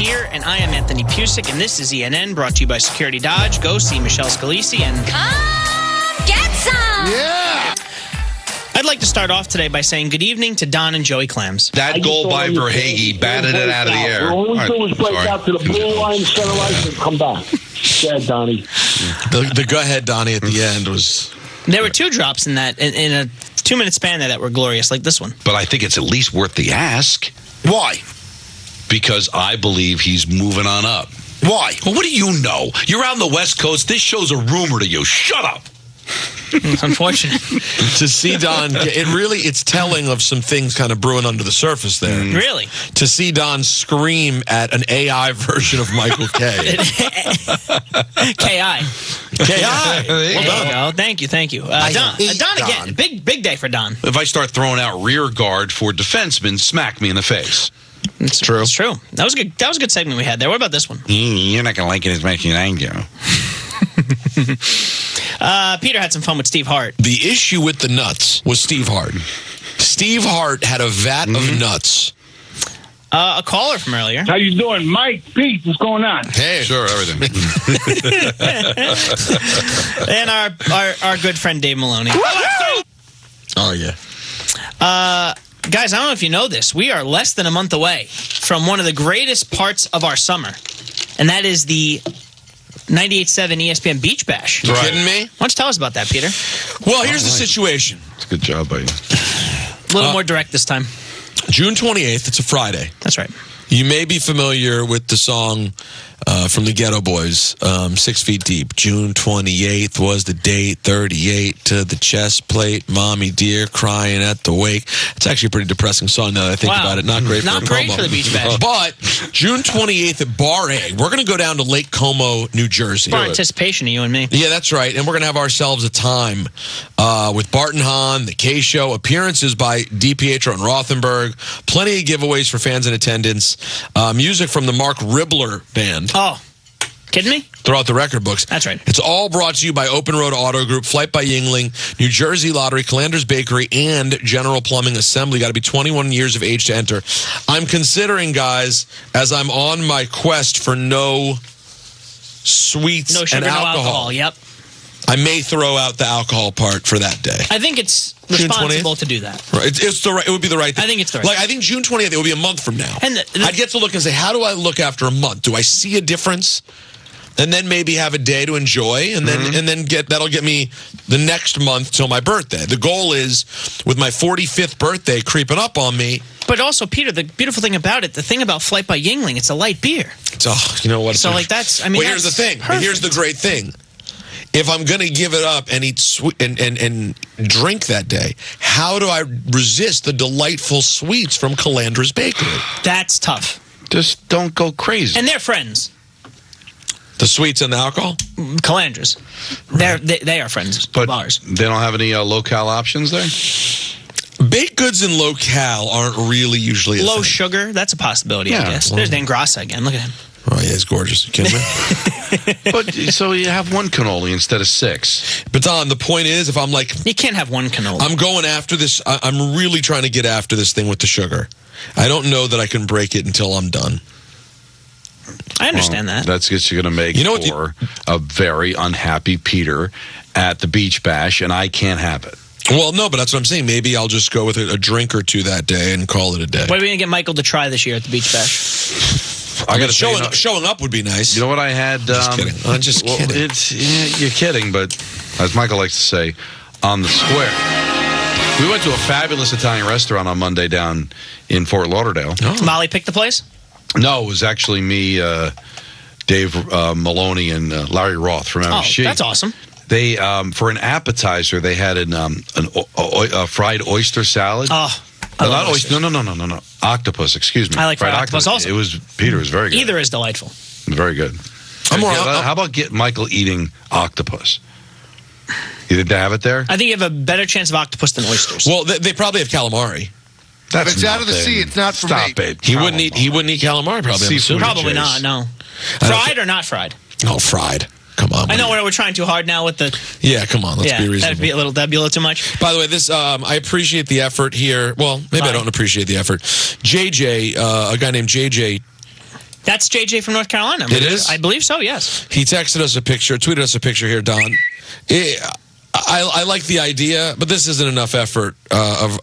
Beer, and I am Anthony Pusick, and this is ENN, brought to you by Security Dodge. Go see Michelle Scalisi and... Come get some! Yeah! I'd like to start off today by saying good evening to Don and Joey Clams. That goal by Verhage batted it out of the air. All we do is break out to the blue line, center ice, and come back. Yeah, Donnie. The go-ahead Donnie at the end was... There were two drops in that, in a 2-minute span there that were glorious, like this one. But I think it's at least worth the ask. Why? Because I believe he's moving on up. Why? Well, what do you know? You're out on the West Coast. This show's a rumor to you. Shut up. It's unfortunate. To see Don, it's telling of some things kind of brewing under the surface there. Really? To see Don scream at an AI version of Michael K. K.I. K.I. There you go. Thank you. Don again. Big day for Don. If I start throwing out rear guard for defensemen, smack me in the face. It's true. It's true. That was good. That was a good segment we had there. What about this one? You're not going to like it as much as I do. Peter had some fun with Steve Hart. The issue with the nuts was Steve Hart. Steve Hart had a vat of nuts. A caller from earlier. How you doing? Mike, Pete, what's going on? Hey. Sure, everything. And our good friend Dave Maloney. Oh, yeah. Guys, I don't know if you know this. We are less than a month away from one of the greatest parts of our summer, and that is the 98.7 ESPN Beach Bash. You kidding me? Why don't you tell us about that, Peter? Well, here's the situation. It's a good job by you. A little more direct this time. June 28th, it's a Friday. That's right. You may be familiar with the song from the Ghetto Boys, 6 Feet Deep. June 28th was the date, 38 to the chest plate, mommy dear crying at the wake. It's actually a pretty depressing song now that I think about it. Not great for a promo. Not great for the Beach Bash. But June 28th at Bar A, we're going to go down to Lake Como, New Jersey. For anticipation of you and me. Yeah, that's right. And we're going to have ourselves a time with Barton Hahn, the K-Show, appearances by DiPietro and Rosenberg, plenty of giveaways for fans in attendance, music from the Mark Ribbler Band. Oh, kidding me? Throughout the record books. That's right. It's all brought to you by Open Road Auto Group, Flight by Yingling, New Jersey Lottery, Calanders Bakery, and General Plumbing Assembly. Got to be 21 years of age to enter. I'm considering, guys, as I'm on my quest for no sweets No sugar, and no alcohol. alcohol. Yep. I may throw out the alcohol part for that day. I think it's June responsible 20th? to do that. Right. It's the right. It would be the right thing. I think it's the right Like, I think June 20th, it would be a month from now. And I'd get to look and say, how do I look after a month? Do I see a difference? And then maybe have a day to enjoy, and then that'll get me the next month till my birthday. The goal is, with my 45th birthday creeping up on me. But also, Peter, the beautiful thing about it, the thing about Flight by Yingling, it's a light beer. You know what? So, like, that's, I mean, well, here's the thing. Perfect. Here's the great thing. If I'm going to give it up and eat and drink that day, how do I resist the delightful sweets from Calandra's Bakery? That's tough. Just don't go crazy. And they're friends. The sweets and the alcohol? Calandras. Right. They are friends of ours. They don't have any low-cal options there? Baked goods in low-cal aren't really usually a Low thing. sugar, that's a possibility, I guess. There's Dan Grassa again. Look at him. Oh, yeah, he's gorgeous. You kidding me? But so you have one cannoli instead of 6. But Don, the point is, if I'm like... You can't have one cannoli. I'm going after this. I'm really trying to get after this thing with the sugar. I don't know that I can break it until I'm done. I understand that. That's what you're going to make for a very unhappy Peter at the Beach Bash, and I can't have it. Well, no, but that's what I'm saying. Maybe I'll just go with a drink or two that day and call it a day. What are we going to get Michael to try this year at the Beach Bash? I got showing up would be nice. You know what I had? I'm just kidding. You're kidding, but as Michael likes to say, on the square. We went to a fabulous Italian restaurant on Monday down in Fort Lauderdale. Oh. Molly picked the place? No, it was actually me, Dave Maloney, and Larry Roth from MSG. Oh, that's awesome. They, for an appetizer, they had a fried oyster salad. Oh, not oyster. No. Octopus, excuse me. I like fried octopus also. It was, Peter, it was very good. Either is delightful. Very good. How about get Michael eating octopus? You didn't have it there? I think you have a better chance of octopus than oysters. Well, they probably have calamari. If it's out of the sea, it's not for me. Stop it. He wouldn't eat calamari, probably. Probably not, no. Fried or not fried? No, fried. Come on. I know we're trying too hard now with the... Yeah, come on. Let's be reasonable. That'd be a little too much. By the way, this I appreciate the effort here. Well, maybe I don't appreciate the effort. JJ, a guy named JJ That's JJ from North Carolina. It is? I believe so, yes. He texted us a picture, tweeted us a picture here, Don. I like the idea, but this isn't enough effort Well,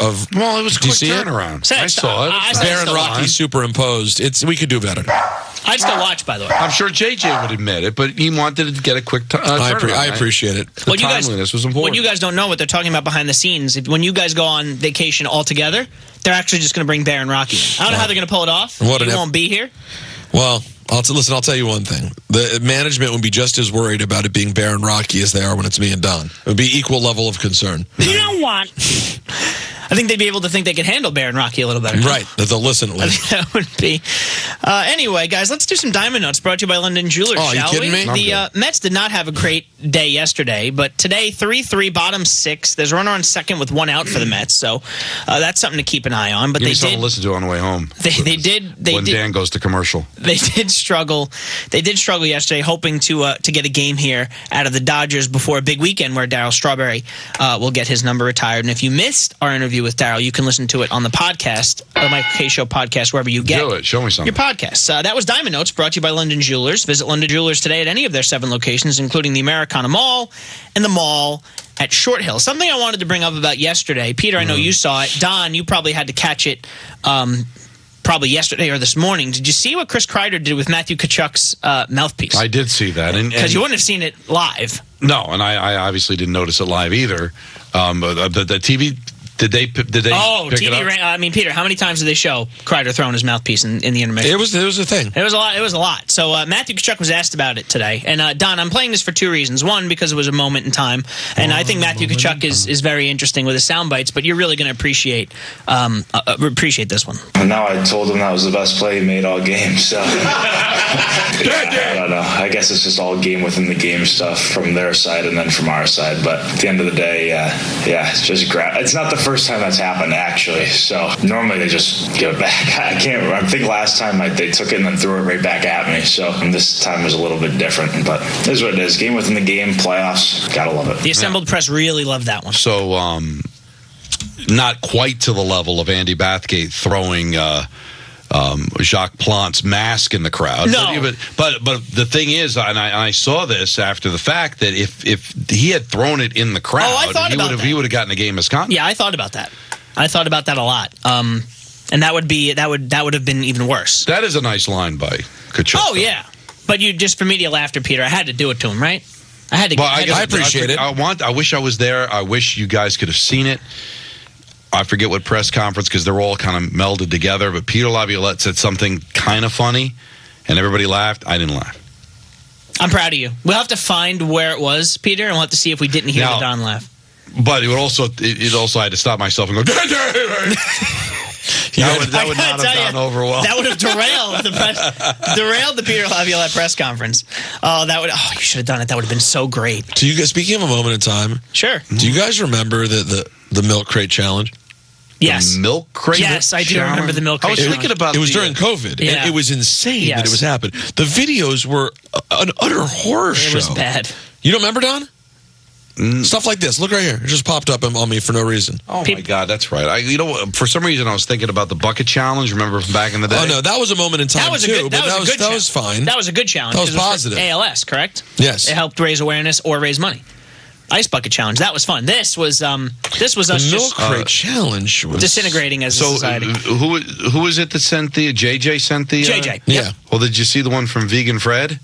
it was a Do you quick see it? turnaround. So I saw it. Baron Rocky superimposed. We could do better. I'd still watch, by the way. I'm sure JJ would admit it, but he wanted to get a quick turnaround. I appreciate it. The timeliness was important. What you guys don't know what they're talking about behind the scenes. When you guys go on vacation all together, they're actually just going to bring Baron Rocky in. I don't know how they're going to pull it off. He won't be here. Well, I'll tell you one thing. The management would be just as worried about it being Baron Rocky as they are when it's me and Don. It would be equal level of concern. You know what? I think they'd be able to think they could handle Baron Rocky a little better. Right, that they'll listen at I least. think that would be. Anyway, guys, let's do some Diamond Notes brought to you by London Jewelers, Oh, are you shall kidding we? me? The Mets did not have a great day yesterday, but today, 3-3, bottom 6. There's a runner on second with 1 out for the Mets, so that's something to keep an eye on. But Give they me something did. to listen to on the way home. They did. When Dan goes to commercial. They did struggle. They did struggle yesterday, hoping to get a game here out of the Dodgers before a big weekend where Darryl Strawberry will get his number retired. And if you missed our interview with Darryl, you can listen to it on the podcast, the Michael K. Show podcast, wherever you get Do it. Show me something. your podcasts. That was Diamond Notes, brought to you by London Jewelers. Visit London Jewelers today at any of their 7 locations, including the Americana Mall and the mall at Short Hill. Something I wanted to bring up about yesterday. Peter, I know you saw it. Don, you probably had to catch it probably yesterday or this morning. Did you see what Chris Kreider did with Matthew Kachuck's mouthpiece? I did see that. Because you wouldn't have seen it live. No, and I obviously didn't notice it live either. But the TV... Did they pick it up? Peter, how many times did they show Kreider throwing his mouthpiece in the intermission? It was a thing. It was a lot. So Matthew Kachuck was asked about it today. And Don, I'm playing this for 2 reasons. One, because it was a moment in time. And I think Matthew Kachuck is very interesting with his sound bites, but you're really going to appreciate this one. And now I told him that was the best play he made all game. So I don't know. I guess it's just all game within the game stuff from their side and then from our side. But at the end of the day, it's just it's not the first time that's happened, actually. So normally they just give it back. I think last time they took it and then threw it right back at me. So this time was a little bit different. But it is what it is. Game within the game, playoffs. Gotta love it. The assembled press really loved that one. So, not quite to the level of Andy Bathgate throwing Jacques Plante's mask in the crowd. No. But the thing is, and I saw this after the fact, that if he had thrown it in the crowd, he would have gotten a game misconduct. Yeah, I thought about that. I thought about that a lot. And that would have been even worse. That is a nice line by Kachuck. Oh, yeah. But you just for media laughter, Peter, I had to do it to him, right? I had to. Well, I appreciate it. I wish I was there. I wish you guys could have seen it. I forget what press conference because they're all kind of melded together. But Peter Laviolette said something kind of funny, and everybody laughed. I didn't laugh. I'm proud of you. We'll have to find where it was, Peter, and we'll have to see if we didn't hear the Don laugh. But it also I had to stop myself and go. That would not have gone over well. That would have derailed the Peter Laviolette press conference. You should have done it. That would have been so great. Do you guys, speaking of a moment in time, Sure. do you guys remember the milk crate challenge? Yes. The milk crate? Yes, I do remember the milk crate. I was thinking about it was during COVID. Yeah. And it was insane that it was happening. The videos were an utter horror show. It was bad. You don't remember, Don? Stuff like this. Look right here. It just popped up on me for no reason. Oh, my God. That's right. For some reason, I was thinking about the bucket challenge. Remember from back in the day? Oh, no. That was a moment in time, too. That was fine. That was a good challenge. That was positive. ALS, correct? Yes. It helped raise awareness or raise money. Ice bucket challenge. That was fun. This was us the milk crate challenge was disintegrating as a society. Who was it that sent the JJ sent the JJ? Yeah. Well, did you see the one from Vegan Fred?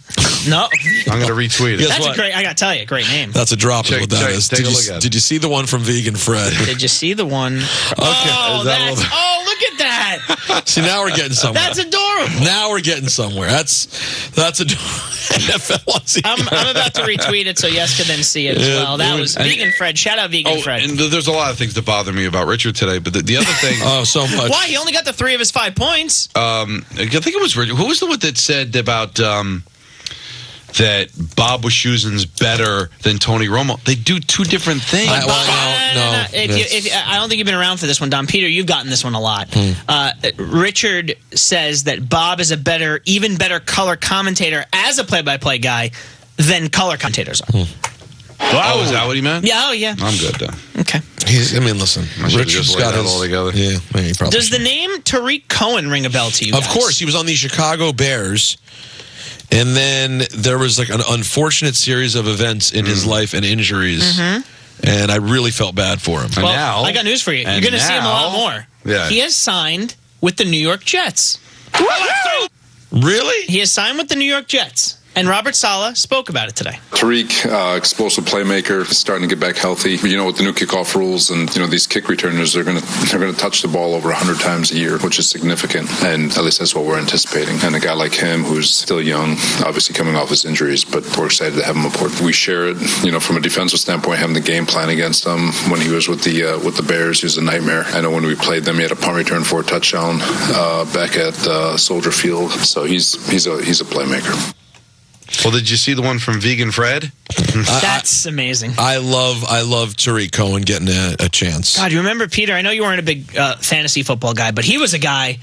No. I'm going to retweet it. That's a great. I got to tell you, great name. That's a drop. Is what that is. Take a look at it. Did you see the one from Vegan Fred? Did you see the one? Okay. Oh, look at that. See, now we're getting somewhere. That's adorable. Now we're getting somewhere. That's adorable. I'm about to retweet it so Yes can then see it as well. That was Vegan Fred. Shout out Vegan Fred. And there's a lot of things that bother me about Richard today, but the other thing... Oh, so much. Why? He only got the 3 of his 5 points. I think it was Richard. Who was the one that said about... that Bob Wischusen's better than Tony Romo? They do 2 different things. No. I don't think you've been around for this one, Don. Peter, you've gotten this one a lot. Richard says that Bob is even better color commentator as a play-by-play guy than color commentators are. Oh, is that what he meant? Yeah, oh, yeah. I'm good, though. Okay. Listen, Richard's got his all together. Yeah, he probably Does the name Tariq Cohen ring a bell to you guys? Of course, he was on the Chicago Bears. And then there was like an unfortunate series of events in his life and injuries. And I really felt bad for him. Well, now, I got news for you. You're going to see him a lot more. Yeah. He has signed with the New York Jets. Really? He has signed with the New York Jets. And Robert Saleh spoke about it today. Tariq, explosive playmaker, starting to get back healthy. With the new kickoff rules and these kick returners, they're going to touch the ball over 100 times a year, which is significant. And at least that's what we're anticipating. And a guy like him, who's still young, obviously coming off his injuries, but we're excited to have him aboard. We share it, from a defensive standpoint, having the game plan against him. When he was with the Bears, he was a nightmare. I know when we played them, he had a punt return for a touchdown back at Soldier Field. So he's a playmaker. Well, did you see the one from Vegan Fred? That's amazing. I love Tariq Cohen getting a chance. God, you remember, Peter, I know you weren't a big fantasy football guy, but he was a guy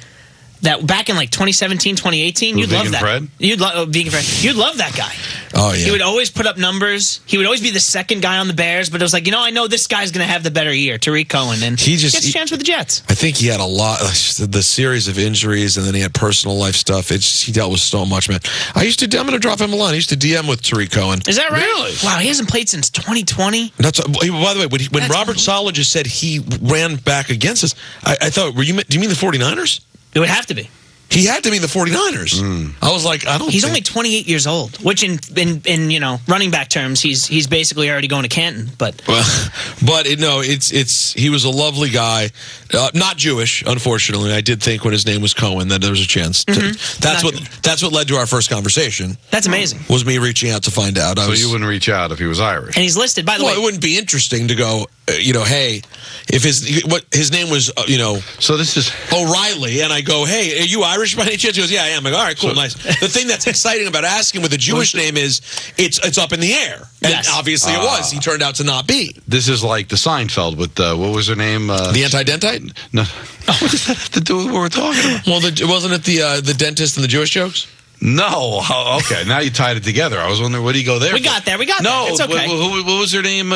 that back in like 2017, 2018, you'd love that. Fred? Vegan Fred. You'd love that guy. Oh, yeah. He would always put up numbers. He would always be the second guy on the Bears, but it was like, I know this guy's going to have the better year, Tariq Cohen, and he gets a chance with the Jets. I think he had a lot, the series of injuries, and then he had personal life stuff. He dealt with so much, man. I'm going to drop him a line. I used to DM with Tariq Cohen. Is that right? Really? Wow, he hasn't played since 2020. By the way, when Robert Saleh just said he ran back against us, I thought, do you mean the 49ers? It would have to be. He had to be the 49ers. I was like, He's only 28 years old, which in running back terms, he's basically already going to Canton. But he was a lovely guy, not Jewish, unfortunately. I did think when his name was Cohen that there was a chance. That's what led to our first conversation. That's amazing. Was me reaching out to find out. So you wouldn't reach out if he was Irish. And he's listed, by the way. It wouldn't be interesting to go, hey, if his name was, So this is O'Reilly, and I go, hey, are you Irish by any chance? He goes, yeah, I am. I go, all right, cool, nice. The thing that's exciting about asking with a Jewish name is it's up in the air. And obviously it was. He turned out to not be. This is like the Seinfeld with, what was her name? The anti-dentite? No. What does that have to do with what we're talking about? Well, wasn't it the dentist and the Jewish jokes? No. Oh, okay. Now you tied it together. I was wondering, where do you go there? We got there. No. It's okay. What was her name?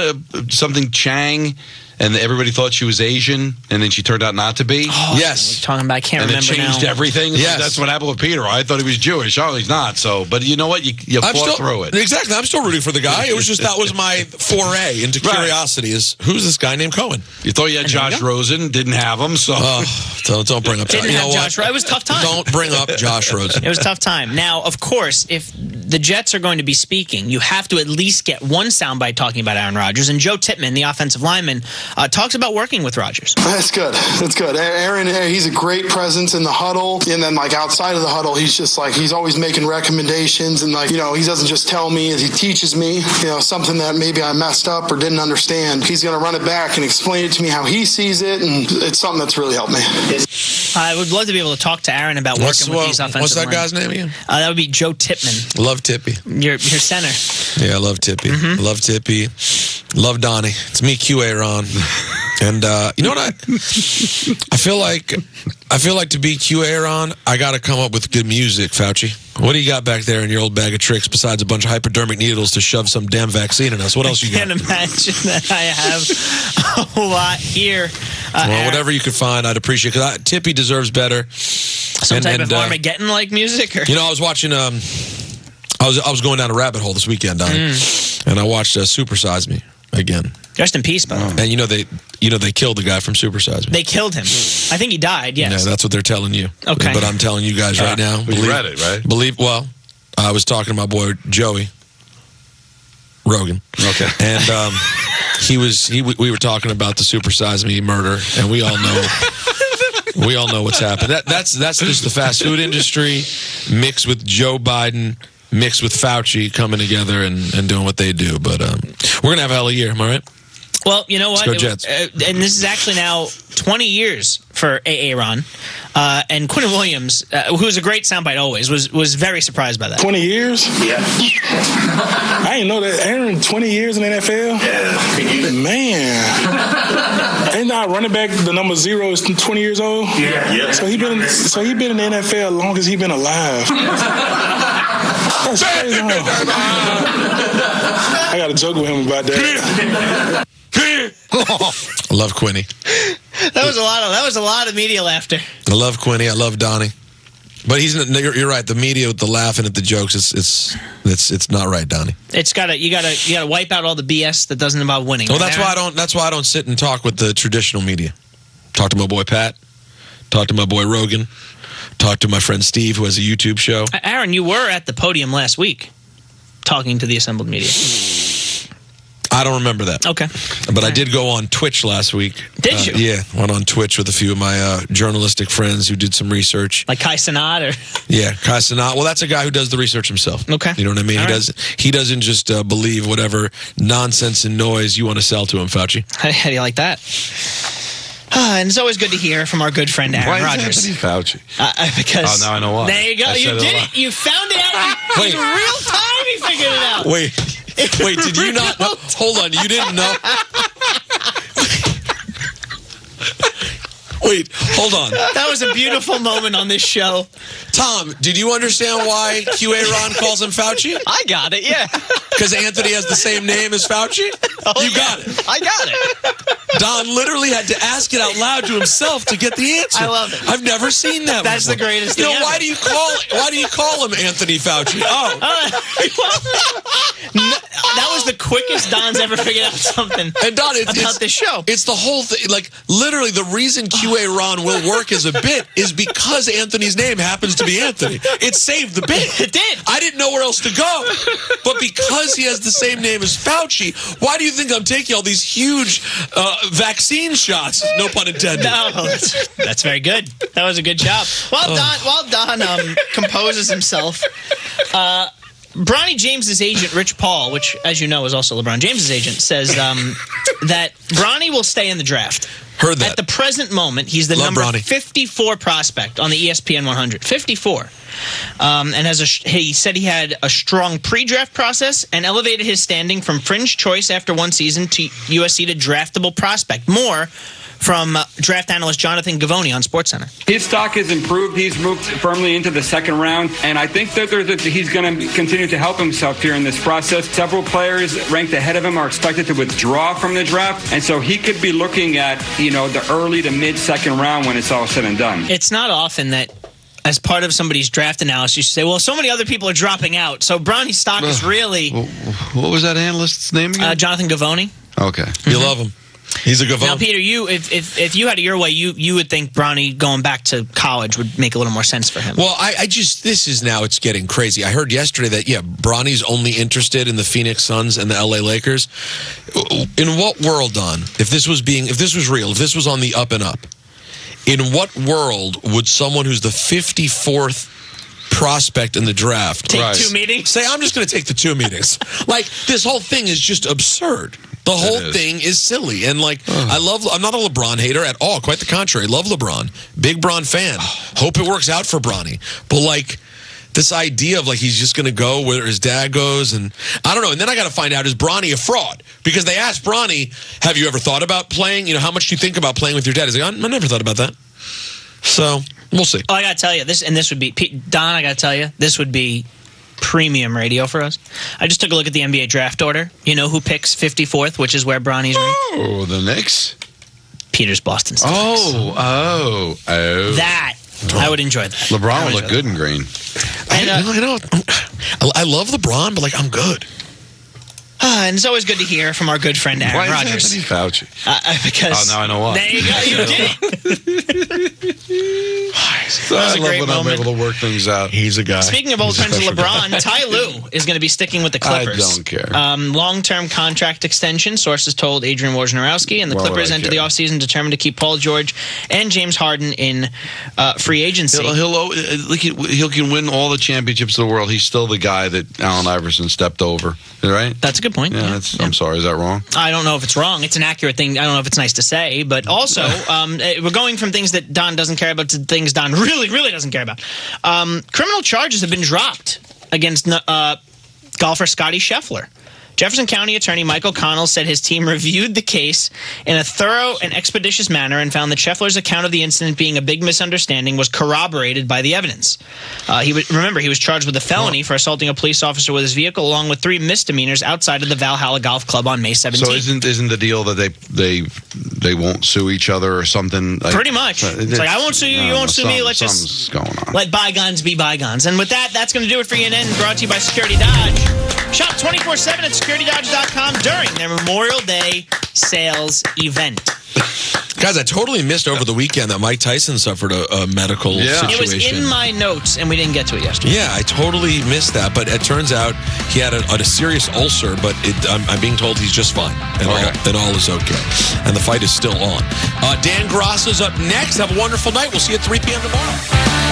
Something Chang. And everybody thought she was Asian, and then she turned out not to be. Oh, yes. Talking about, I can't remember now. And it changed everything. Yes. That's what happened with Peter. I thought he was Jewish. Oh, he's not. So, but you know what? You fought through it. Exactly. I'm still rooting for the guy. It was just that was my foray into curiosity. Is who's this guy named Cohen? You thought you had Josh Rosen, didn't have him. So don't bring up. Didn't have Josh Rosen. It was a tough time. Don't bring up Josh Rosen. It was a tough time. Now, of course, if the Jets are going to be speaking, you have to at least get one soundbite talking about Aaron Rodgers. And Joe Tippmann, the offensive lineman, talks about working with Rodgers. That's good. Aaron, he's a great presence in the huddle, and then outside of the huddle, he's just he's always making recommendations, and he doesn't just tell me, he teaches me, something that maybe I messed up or didn't understand. He's going to run it back and explain it to me how he sees it, and it's something that's really helped me. I would love to be able to talk to Aaron about working with these offensive What's that linemen. guy's name again? That would be Joe Tippmann. Love Tippy. Your center. Yeah, I love Tippy. Love Tippy. Love Donnie. It's me, QA Ron. And you know what I feel like to be QA Ron, I got to come up with good music, Fauci. What do you got back there in your old bag of tricks besides a bunch of hypodermic needles to shove some damn vaccine in us? What else you got? I can't imagine that I have a lot here. Well, whatever you could find, I'd appreciate it. Because Tippy deserves better. Some type of Armageddon-like music? Or? I was watching... I was going down a rabbit hole this weekend, Donnie, and I watched Super Size Me again. Rest in peace, bud. And they killed the guy from Super Size Me. They killed him. I think he died. Yes. Yeah, that's what they're telling you. Okay. But I'm telling you guys right now. You read it, right? Well, I was talking to my boy Joey Rogan. Okay. And we were talking about the Super Size Me murder, and we all know. We all know what's happened. That's just the fast food industry mixed with Joe Biden, mixed with Fauci coming together and doing what they do. But we're going to have a hell of a year, am I right? Well, you know what? Let's go Jets. And this is actually now 20 years for Aaron. And Quinn Williams, who was a great soundbite always, was very surprised by that. 20 years? Yeah. I didn't know that. Aaron, 20 years in the NFL? Yeah. Man. Ain't that running back, the number 0 is 20 years old? Yeah. So he been in the NFL as long as he been alive. That's crazy. I got to joke with him about that. I love Quinny. That was a lot of media laughter. I love Quinny. I love Donnie. But you're right. The media with the laughing at the jokes, it's not right, Donnie. You gotta wipe out all the BS that doesn't involve winning. Well, that's why I don't sit and talk with the traditional media. Talk to my boy Pat. Talk to my boy Rogan. Talk to my friend Steve, who has a YouTube show. Aaron, you were at the podium last week talking to the assembled media. I don't remember that. Okay. But I did go on Twitch last week. Did you? Yeah. Went on Twitch with a few of my journalistic friends who did some research. Like Kai Cenat or? Yeah, Kai Cenat. Well, that's a guy who does the research himself. Okay. You know what I mean? All He doesn't just believe whatever nonsense and noise you want to sell to him, Fauci. How do you like that? And it's always good to hear from our good friend Aaron Rodgers. Fauci? Because now I know why. There you go. I You said did it it. You found it out. Wait. In real time, he figured it out. Wait, did you not know? Hold on, you didn't know? Wait, hold on. That was a beautiful moment on this show. Tom, did you understand why QA Ron calls him Fauci? I got it, yeah. Because Anthony has the same name as Fauci? You got it. I got it. Don literally had to ask it out loud to himself to get the answer. I love it. I've never seen that That's before. the greatest You thing know, ever. why do you call him Anthony Fauci? Oh. That was the quickest Don's ever figured out something And Don, about this show. It's the whole thing. Like, literally, the reason QA Ron will work as a bit is because Anthony's name happens to be Anthony. It saved the bit. It did. I didn't know where else to go. But because he has the same name as Fauci, why do you think I'm taking all these huge vaccine shots? No pun intended. No, that's very good. That was a good job. While Don composes himself, Bronny James's agent, Rich Paul, which, as you know, is also LeBron James's agent, says that Bronny will stay in the draft. Heard that. At the present moment, he's the Love number Bronny. 54 prospect on the ESPN 100. 54. And he said he had a strong pre-draft process and elevated his standing from fringe choice after one season to USC to draftable prospect. More from draft analyst Jonathan Gavoni on SportsCenter. His stock has improved. He's moved firmly into the second round, and I think that he's going to continue to help himself here in this process. Several players ranked ahead of him are expected to withdraw from the draft, and so he could be looking at, the early to mid-second round when it's all said and done. It's not often that as part of somebody's draft analysis, you say, well, so many other people are dropping out, so Bronny's stock is really... What was that analyst's name again? Jonathan Gavoni. Okay. You love him. He's a Gavone. Now, Peter, if you had it your way, you would think Bronny going back to college would make a little more sense for him. Well, it's getting crazy. I heard yesterday that, Bronny's only interested in the Phoenix Suns and the LA Lakers. In what world, Don, if this was real, if this was on the up and up, in what world would someone who's the 54th prospect in the draft take 2 meetings? Say, I'm just going to take the 2 meetings. Like, this whole thing is just absurd. The whole thing is silly. And, I'm not a LeBron hater at all. Quite the contrary. Love LeBron. Big Bron fan. Hope it works out for Bronny. But, this idea of, he's just going to go where his dad goes, and I don't know. And then I got to find out, is Bronny a fraud? Because they asked Bronny, have you ever thought about playing? How much do you think about playing with your dad? He's like, I never thought about that. So, we'll see. Oh, I got to tell you, this would be, Don, I got to tell you, this would be premium radio for us. I just took a look at the NBA draft order. You know who picks 54th, which is where Bronny's ranked? Oh, the Knicks? Peter's Boston Celtics. Oh. That. I would enjoy that. LeBron would look good in green. I love LeBron, but I'm good. And it's always good to hear from our good friend Aaron Rodgers. Why is Anthony Fauci? Because now I know why. There you go. You did it. I love when I'm able to work things out. He's a guy. Speaking of old friends of LeBron, Ty Lue is going to be sticking with the Clippers. I don't care. Long-term contract extension, sources told Adrian Wojnarowski, and the Clippers enter the offseason determined to keep Paul George and James Harden in free agency. He can win all the championships of the world. He's still the guy that Allen Iverson stepped over, right? That's a good point. Yeah, I'm sorry. Is that wrong? I don't know if it's wrong. It's an accurate thing. I don't know if it's nice to say, but also we're going from things that Don doesn't care about to things Don really, really doesn't care about. Criminal charges have been dropped against golfer Scottie Scheffler. Jefferson County Attorney Michael Connell said his team reviewed the case in a thorough and expeditious manner and found that Scheffler's account of the incident being a big misunderstanding was corroborated by the evidence. He was charged with a felony for assaulting a police officer with his vehicle, along with 3 misdemeanors outside of the Valhalla Golf Club on May 17th. So isn't the deal that they won't sue each other or something? Pretty much. It's like, I won't sue you, you won't sue me. Let's just going on. Let bygones be bygones. And with that's going to do it for ENN, brought to you by Security Dodge. Shop 24/7 at securitydodge.com during their Memorial Day sales event. Guys, I totally missed over the weekend that Mike Tyson suffered a medical situation. It was in my notes, and we didn't get to it yesterday. Yeah, I totally missed that. But it turns out he had a serious ulcer, but I'm being told he's just fine. And all is okay. And the fight is still on. Dan Grasso's up next. Have a wonderful night. We'll see you at 3 p.m. tomorrow.